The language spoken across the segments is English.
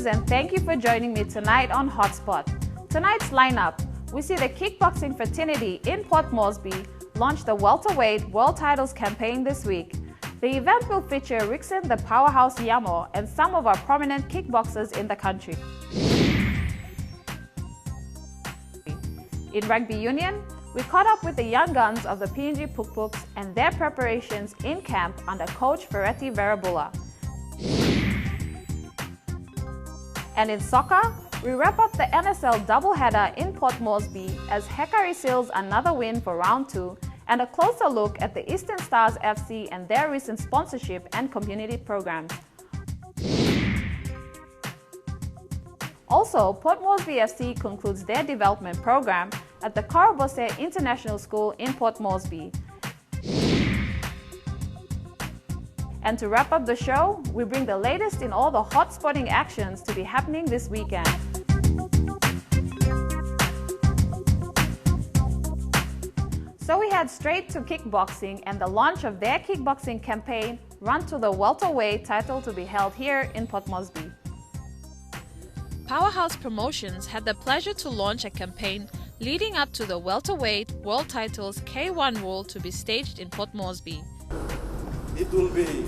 viewers, and thank you for joining me tonight on Hotspot. Tonight's lineup, we see the kickboxing fraternity in Port Moresby launch the welterweight world titles campaign this week. The event will feature Rickson the Powerhouse Yamo and some of our prominent kickboxers in the country. In rugby union, we caught up with the young guns of the PNG Pukpuks and their preparations in camp under coach Ferretti Verabula. And in soccer, we wrap up the NSL doubleheader in Port Moresby as Hekari seals another win for round 2 and a closer look at the Eastern Stars FC and their recent sponsorship and community programs. Also, Port Moresby FC concludes their development program at the Karabose International School in Port Moresby. And to wrap up the show, we bring the latest in all the hot sporting actions to be happening this weekend. So we head straight to kickboxing and the launch of their kickboxing campaign, Run to the Welterweight title to be held here in Port Moresby. Powerhouse Promotions had the pleasure to launch a campaign leading up to the welterweight world titles K1 World to be staged in Port Moresby. It will be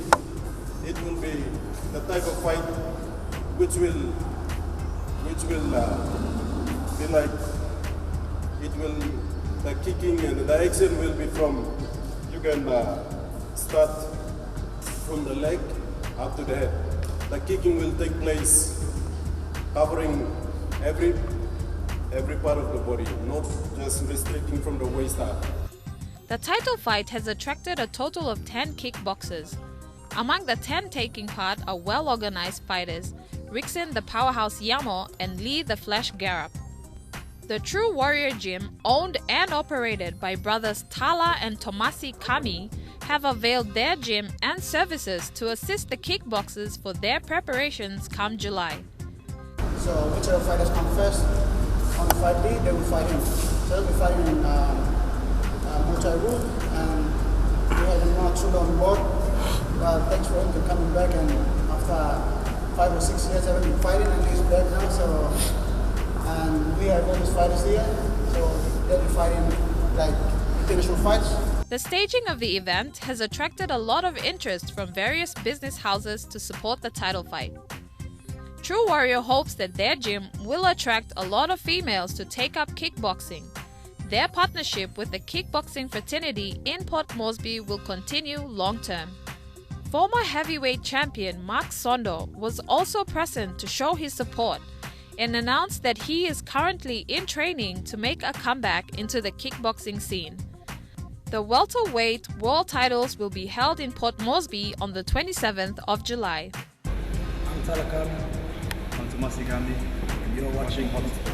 the type of fight which will be like the kicking and the action will be from, you can start from the leg up to the head. The kicking will take place covering every part of the body, not just restricting from the waist up. The title fight has attracted a total of 10 kickboxers. Among the 10 taking part are well-organized fighters, Rickson the Powerhouse Yamo and Lee the Flash Garup. The True Warrior Gym, owned and operated by brothers Tala and Tomasi Kami, have availed their gym and services to assist the kickboxers for their preparations come July. So whichever fighters come first on the fight day, they will fight him. So they'll be fighting in multi-route, and we had him not too long on board. But thanks for him to coming back, and after 5 or 6 years, I've been fighting, and he's back now. So, and we have all these fighters here, so they'll be fighting like international fights. The staging of the event has attracted a lot of interest from various business houses to support the title fight. True Warrior hopes that their gym will attract a lot of females to take up kickboxing. Their partnership with the kickboxing fraternity in Port Moresby will continue long-term. Former heavyweight champion Mark Sondo was also present to show his support and announced that he is currently in training to make a comeback into the kickboxing scene. The welterweight world titles will be held in Port Moresby on the 27th of July. I'm Talakam. I'm Tomasi Gandhi, and you're watching Hotspot.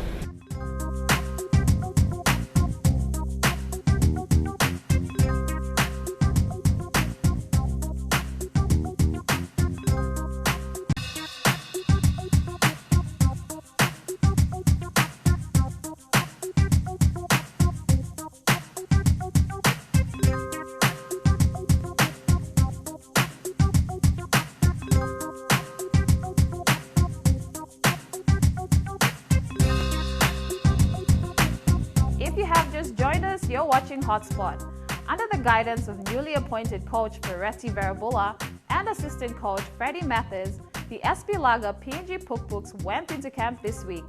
If you have just joined us, you're watching Hotspot. Under the guidance of newly appointed coach Ferretti Verabula and assistant coach Freddie Mathers, the SP Lager PNG Pukpuks went into camp this week.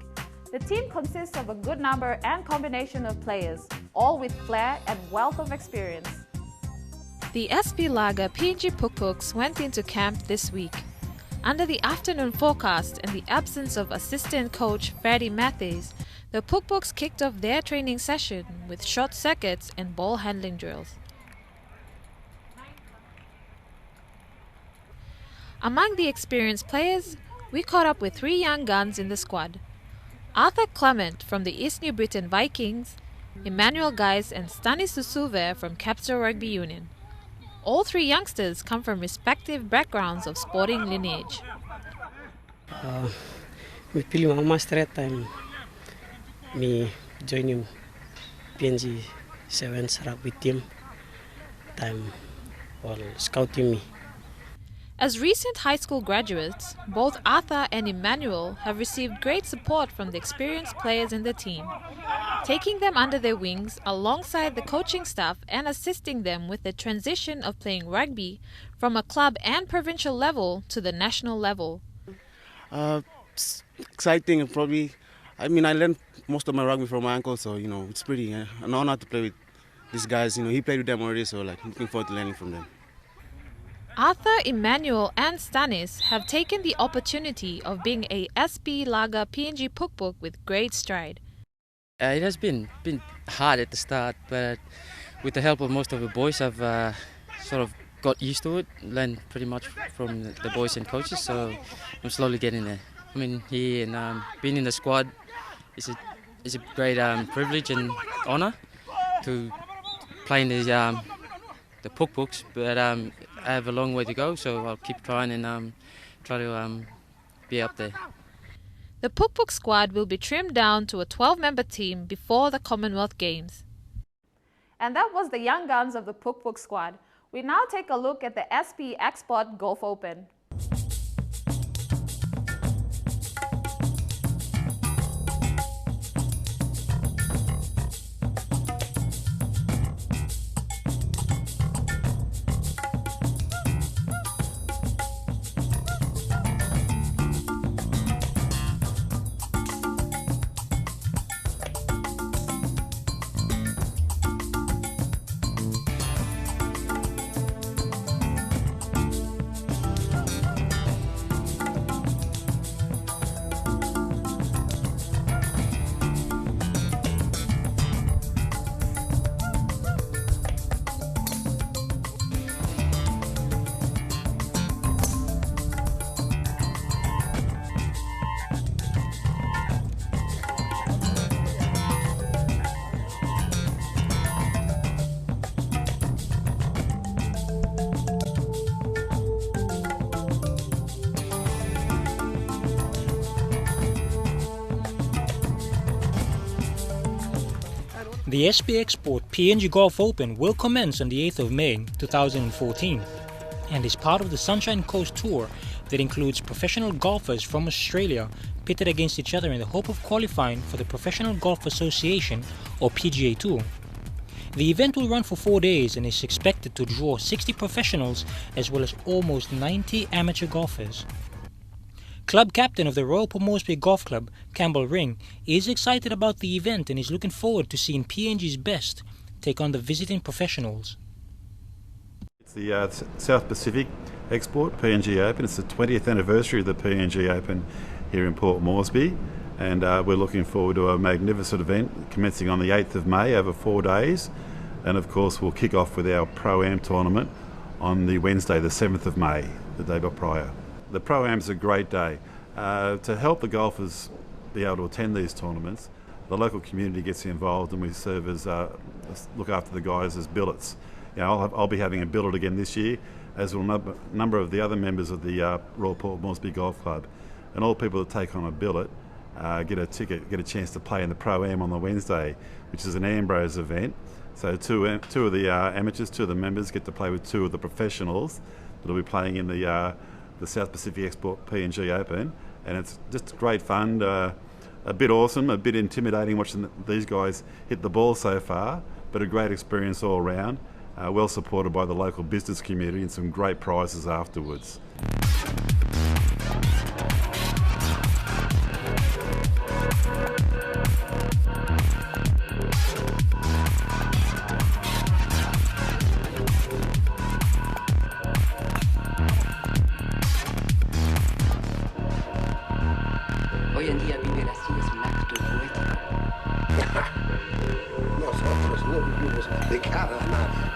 The team consists of a good number and combination of players, all with flair and wealth of experience. The SP Lager PNG Pukpuks went into camp this week. Under the afternoon forecast and the absence of assistant coach Freddie Mathers, the Pukpuks kicked off their training session with short circuits and ball handling drills. Among the experienced players, we caught up with 3 young guns in the squad. Arthur Clement from the East New Britain Vikings, Emmanuel Geis and Stanis Susuve from Capsule Rugby Union. All 3 youngsters come from respective backgrounds of sporting lineage. Me pilih mama straight time. Me joining PNG Sevens rugby team. Time all scouting me. As recent high school graduates, both Arthur and Emmanuel have received great support from the experienced players in the team, taking them under their wings alongside the coaching staff and assisting them with the transition of playing rugby from a club and provincial level to the national level. Exciting and probably, I learned most of my rugby from my uncle, so, it's pretty an honor to play with these guys. He played with them already, so, I'm looking forward to learning from them. Arthur, Emmanuel and Stanis have taken the opportunity of being a SP Lager PNG Pukpuk with great stride. It has been hard at the start, but with the help of most of the boys, I've sort of got used to it, learned pretty much from the boys and coaches, so I'm slowly getting there. Here and being in the squad is a great privilege and honour to play in the Pukpuks, but I have a long way to go, so I'll keep trying and try to be up there. The Pukpuk squad will be trimmed down to a 12-member team before the Commonwealth Games. And that was the young guns of the Pukpuk squad. We now take a look at the SP Export Golf Open. The SP Export PNG Golf Open will commence on the 8th of May 2014 and is part of the Sunshine Coast Tour that includes professional golfers from Australia pitted against each other in the hope of qualifying for the Professional Golf Association or PGA Tour. The event will run for 4 days and is expected to draw 60 professionals as well as almost 90 amateur golfers. Club captain of the Royal Port Moresby Golf Club, Campbell Ring, is excited about the event and is looking forward to seeing PNG's best take on the visiting professionals. It's the South Pacific Export PNG Open. It's the 20th anniversary of the PNG Open here in Port Moresby, and we're looking forward to a magnificent event commencing on the 8th of May over 4 days, and of course we'll kick off with our Pro-Am tournament on the Wednesday the 7th of May, the day prior. The Pro-Am is a great day. To help the golfers be able to attend these tournaments, the local community gets involved and we serve as, look after the guys as billets. I'll be having a billet again this year, as will a number of the other members of the Royal Port Moresby Golf Club. And all people that take on a billet get a ticket, get a chance to play in the Pro-Am on the Wednesday, which is an Ambrose event. So two of the amateurs, 2 of the members get to play with 2 of the professionals that'll be playing in the South Pacific Export PNG Open, and it's just great fun, a bit awesome, a bit intimidating watching these guys hit the ball so far, but a great experience all round, well supported by the local business community and some great prizes afterwards. Hoy en día vivir así es un acto poético. Nosotros no vivimos de cara a nadie.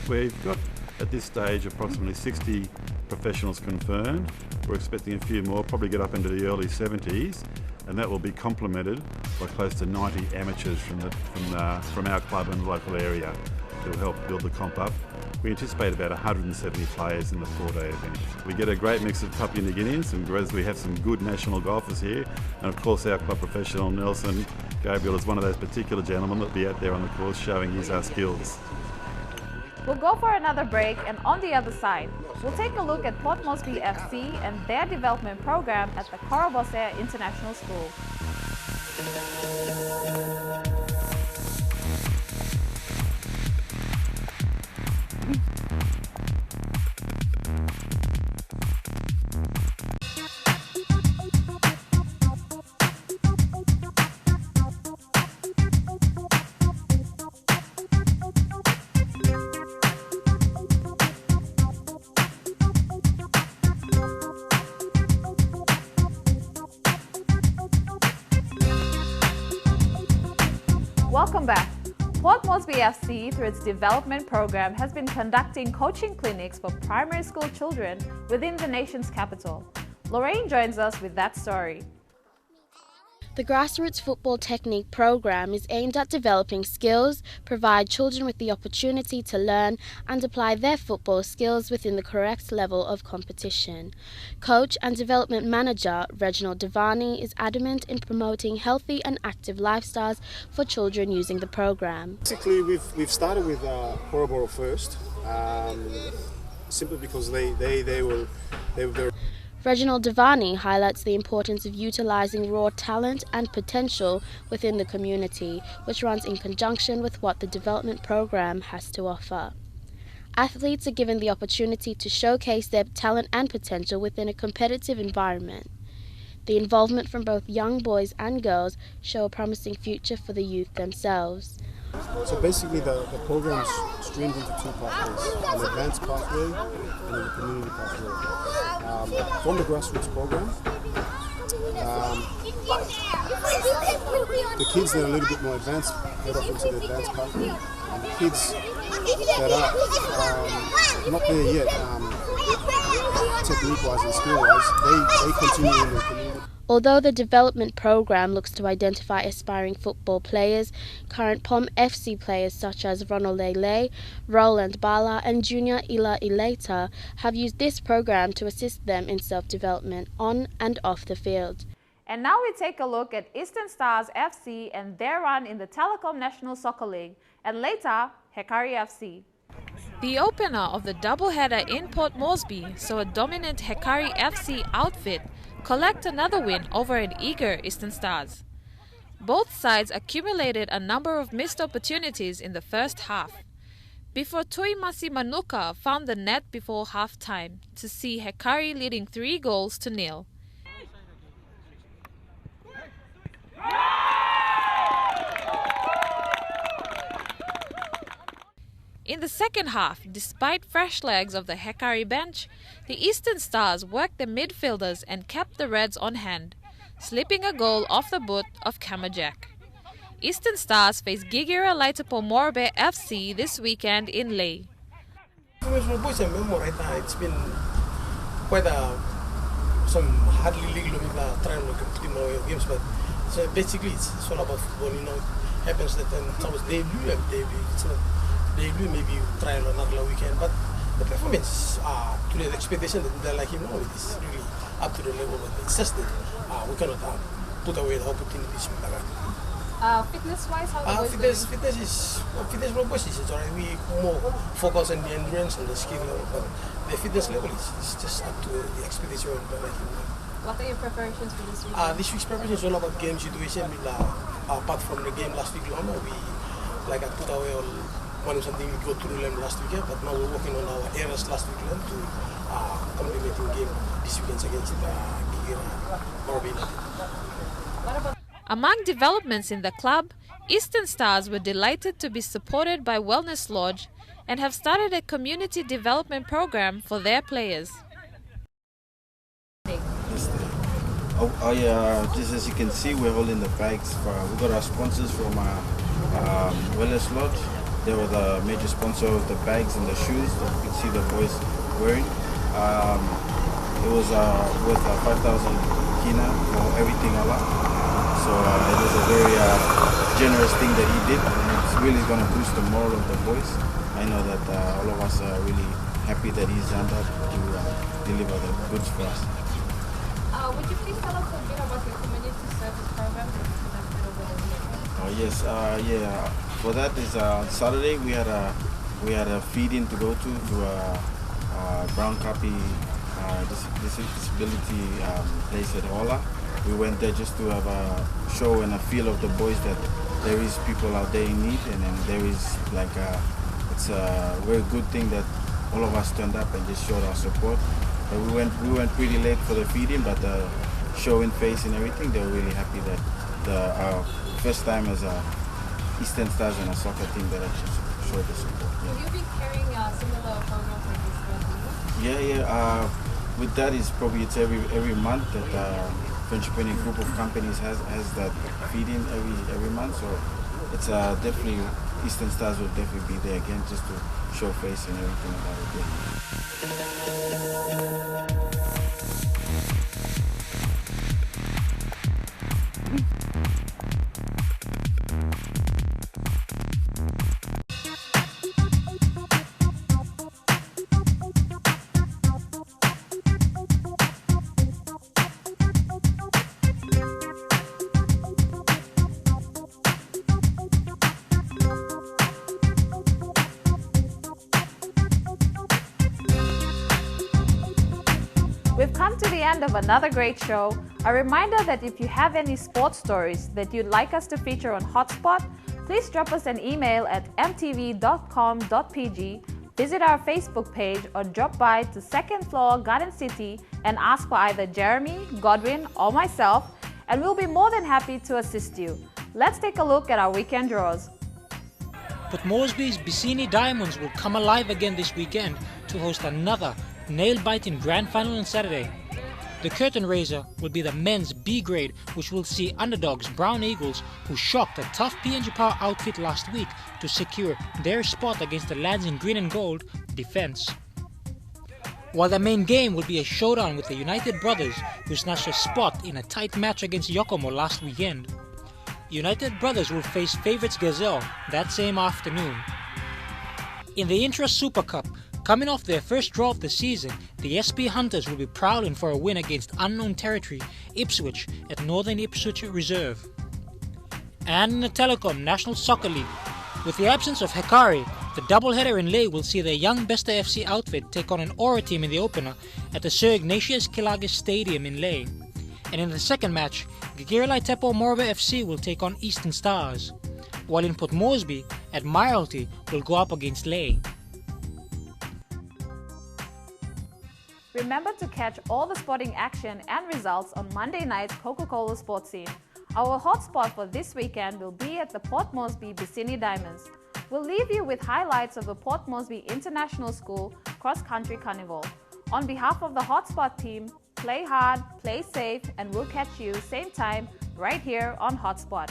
We've got at this stage approximately 60 professionals confirmed. We're expecting a few more, probably get up into the early 70s, and that will be complemented by close to 90 amateurs from our club and local area to help build the comp up We anticipate about 170 players in the 4-day event. We get a great mix of Papua New Guineans, and whereas we have some good national golfers here, and of course our club professional Nelson Gabriel is one of those particular gentlemen that will be out there on the course showing his skills. We'll go for another break, and on the other side, we'll take a look at Port Moresby FC and their development program at the Korobosea International School. Welcome back. Port Moresby FC, through its development program, has been conducting coaching clinics for primary school children within the nation's capital. Lorraine joins us with that story. The Grassroots Football Technique program is aimed at developing skills, provide children with the opportunity to learn and apply their football skills within the correct level of competition. Coach and development manager Reginald Devani is adamant in promoting healthy and active lifestyles for children using the program. Basically, we've started with Koroboro first, simply because they were very. Reginald Devani highlights the importance of utilising raw talent and potential within the community, which runs in conjunction with what the development program has to offer. Athletes are given the opportunity to showcase their talent and potential within a competitive environment. The involvement from both young boys and girls show a promising future for the youth themselves. So basically the program's streamed into two pathways, an advanced pathway and a community pathway. From the grassroots program, the kids that are a little bit more advanced head off into the advanced pathway, and the kids that are not there yet, technique-wise and skill-wise, they continue in the community. Although the development program looks to identify aspiring football players, current POM FC players such as Ronald Lele, Roland Bala and Junior Ila Ileta have used this program to assist them in self-development on and off the field. And now we take a look at Eastern Stars FC and their run in the Telecom National Soccer League, and later Hekari FC. The opener of the doubleheader in Port Moresby saw a dominant Hekari FC outfit collect another win over an eager Eastern Stars. Both sides accumulated a number of missed opportunities in the first half, before Tuimasi Manuka found the net before half-time to see Hekari leading 3-0. In the second half, despite fresh legs of the Hekari bench, the Eastern Stars worked the midfielders and kept the Reds on hand, slipping a goal off the boot of Kamajak. Eastern Stars face Gigira Laitapo Morbe FC this weekend in Lae. It's been quite some hardly legal trying to complete games, but so basically it's all about football. You know, it happens that sometimes debut and debut. It's not debut, maybe trial or another weekend, but the performance to the expectation that they're like him now, it is really up to the level. But it's just that we cannot put away the opportunities. Fitness-wise, how fitness robust is alright. We more focus on the endurance and the skill level, but the fitness level is just up to the expectation of the like him. What are your preparations for this week? This week's preparation is all about game situation. Apart from the game last week, we put away all something we go through them last weekend, but now we're working on our errors last weekend to complementing game this weekend against Gigira Morbe. Among developments in the club, Eastern Stars were delighted to be supported by Wellness Lodge and have started a community development program for their players. Just as you can see, we're holding the bags. We got our sponsors from Wellness Lodge. They were the major sponsor of the bags and the shoes that you can see the boys wearing. It was worth 5,000 kina for everything Allah. So it was a very generous thing that he did, and it's really going to boost the morale of the boys. I know that all of us are really happy that he's done that to deliver the goods for us. Would you please tell us a bit about your community service program that you conducted over the weekend? Oh yes, yeah. For that is Saturday we had a feed-in to go to Brown Kapi disability place at Hola. We went there just to have a show and a feel of the boys that there is people out there in need, and then there is like it's a very good thing that all of us turned up and just showed our support. But we went pretty late for the feeding, but the show in face and everything, they were really happy that our first time as a Eastern Stars and a soccer team that actually showed the support. Yeah. Will you be carrying similar programs like this throughout the year? Yeah. With that, it's every month that Friendship Training group of companies has that feeding every month. So it's definitely Eastern Stars will definitely be there again just to show face and everything about it. Yeah. We've come to the end of another great show. A reminder that if you have any sports stories that you'd like us to feature on Hotspot, please drop us an email at mtv.com.pg, visit our Facebook page, or drop by to 2nd floor Garden City and ask for either Jeremy, Godwin, or myself, and we'll be more than happy to assist you. Let's take a look at our weekend draws. Port Moresby's Bicini Diamonds will come alive again this weekend to host another nail-biting grand final on Saturday. The curtain raiser will be the men's B grade, which will see underdogs Brown Eagles, who shocked a tough PNG Power outfit last week to secure their spot against the lads in green and gold defense. While the main game will be a showdown with the United Brothers, who snatched a spot in a tight match against Yokomo last weekend. United Brothers will face favourites Gazelle that same afternoon. In the Intra Super Cup, coming off their first draw of the season, the SP Hunters will be prowling for a win against unknown territory Ipswich at Northern Ipswich Reserve. And in the Telecom National Soccer League, with the absence of Hekari, the doubleheader in Lae will see the young Besta FC outfit take on an Aura team in the opener at the Sir Ignatius Kilagas Stadium in Lae. And in the second match, Gigiralai Tepo Morba FC will take on Eastern Stars, while in Port Moresby, Admiralty will go up against Lae. Remember to catch all the sporting action and results on Monday night's Coca-Cola Sports Scene. Our hotspot for this weekend will be at the Port Moresby Bicini Diamonds. We'll leave you with highlights of the Port Moresby International School Cross Country Carnival. On behalf of the hotspot team, play hard, play safe, and we'll catch you same time right here on Hotspot.